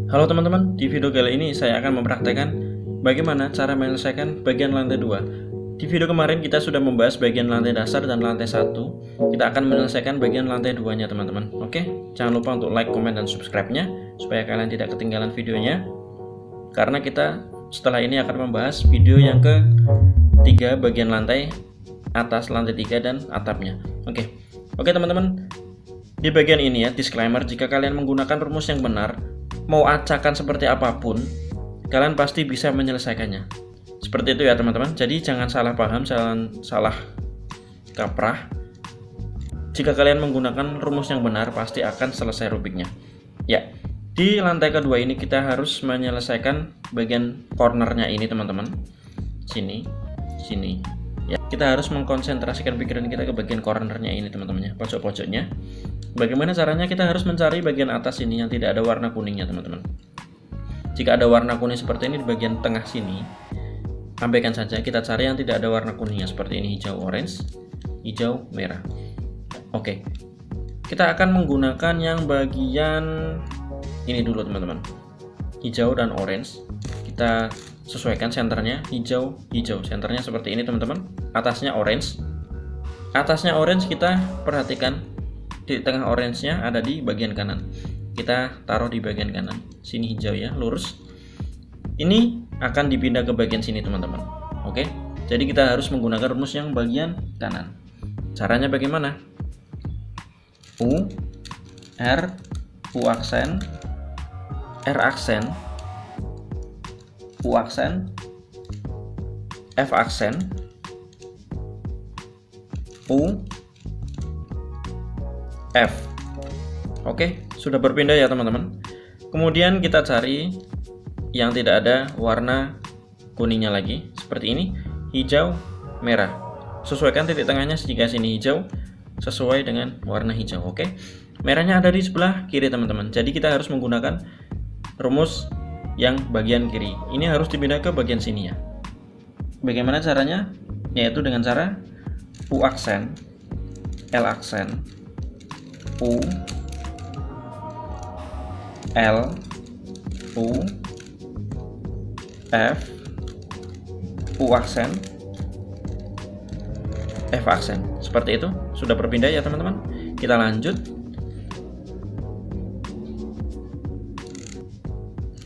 Halo teman-teman, di video kali ini saya akan mempraktekkan bagaimana cara menyelesaikan bagian lantai 2. Di video kemarin kita sudah membahas bagian lantai dasar dan lantai 1. Kita akan menyelesaikan bagian lantai 2-nya teman-teman. Oke, jangan lupa untuk like, komen, dan subscribe-nya supaya kalian tidak ketinggalan videonya. Karena kita setelah ini akan membahas video yang ke-3 bagian lantai atas, lantai 3 dan atapnya. Oke teman-teman, di bagian ini ya, disclaimer, jika kalian menggunakan rumus yang benar, mau acakan seperti apapun, kalian pasti bisa menyelesaikannya. Seperti itu ya teman-teman. Jadi jangan salah paham, jangan salah kaprah. Jika kalian menggunakan rumus yang benar, pasti akan selesai rubiknya. Ya, di lantai kedua ini kita harus menyelesaikan bagian cornernya ini teman-teman. Sini. Ya, kita harus mengkonsentrasikan pikiran kita ke bagian cornernya ini teman-teman ya, pojok-pojoknya. Bagaimana caranya? Kita harus mencari bagian atas ini yang tidak ada warna kuningnya teman-teman. Jika ada warna kuning seperti ini di bagian tengah sini, abaikan saja. Kita cari yang tidak ada warna kuningnya seperti ini, hijau, orange, hijau, merah. Oke, kita akan menggunakan yang bagian ini dulu teman-teman, hijau dan orange. Kita sesuaikan senternya, hijau, senternya seperti ini teman-teman. Atasnya orange, kita perhatikan di tengah orange-nya ada di bagian kanan. Kita taruh di bagian kanan. Sini hijau ya, lurus. Ini akan dipindah ke bagian sini teman-teman. Oke, jadi kita harus menggunakan rumus yang bagian kanan. Caranya bagaimana? U, R, U aksen, R aksen, U aksen, F aksen, U, F. Oke, sudah berpindah ya teman-teman. Kemudian kita cari yang tidak ada warna kuningnya lagi, seperti ini, hijau, merah. Sesuaikan titik tengahnya jika sini hijau, sesuai dengan warna hijau. Oke, merahnya ada di sebelah kiri teman-teman. Jadi kita harus menggunakan rumus yang bagian kiri. Ini harus dipindah ke bagian sini ya. Bagaimana caranya? Yaitu dengan cara U aksen, L aksen, U, L, U, F, U aksen, F aksen. Seperti itu. Sudah berpindah ya teman-teman. Kita lanjut.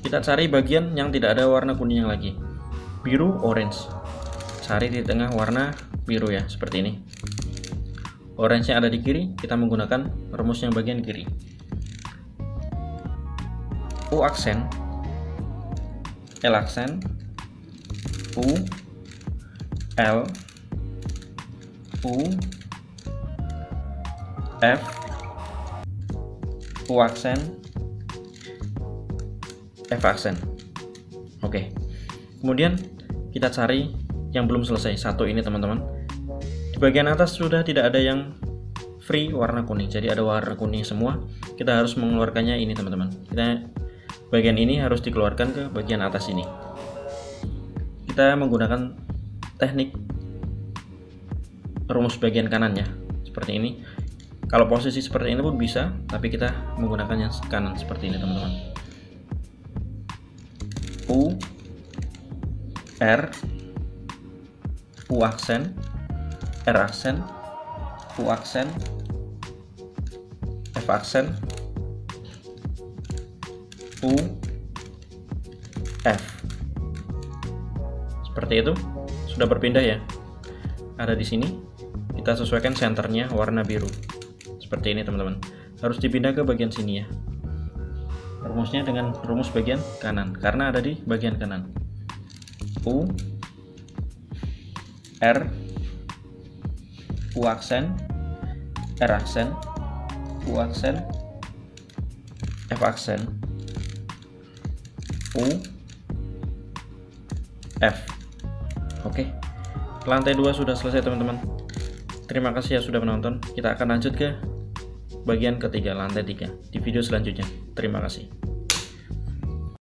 Kita cari bagian yang tidak ada warna kuning lagi, biru, orange. Cari di tengah warna biru ya, seperti ini. Orange yang ada di kiri, kita menggunakan rumus yang bagian kiri. U aksen, L aksen, U, L, U, F, U aksen, F aksen. Oke, kemudian kita cari yang belum selesai, satu ini teman-teman. Di bagian atas sudah tidak ada yang free warna kuning, jadi ada warna kuning semua. Kita harus mengeluarkannya ini teman-teman. Kita bagian ini harus dikeluarkan ke bagian atas ini. Kita menggunakan teknik rumus bagian kanan ya, seperti ini. Kalau posisi seperti ini pun bisa, tapi kita menggunakan yang kanan seperti ini teman-teman. U, R, U aksen, R aksen, U aksen, F aksen, U, F. Seperti itu. Sudah berpindah ya. Ada di sini. Kita sesuaikan senternya warna biru. Seperti ini teman-teman. Harus dipindah ke bagian sini ya. Rumusnya dengan rumus bagian kanan, karena ada di bagian kanan. U, R, U aksen, R aksen, U aksen, F aksen, U, F. Oke, lantai 2 sudah selesai teman-teman. Terima kasih ya sudah menonton. Kita akan lanjut ke bagian ketiga, lantai 3 di video selanjutnya. Terima kasih.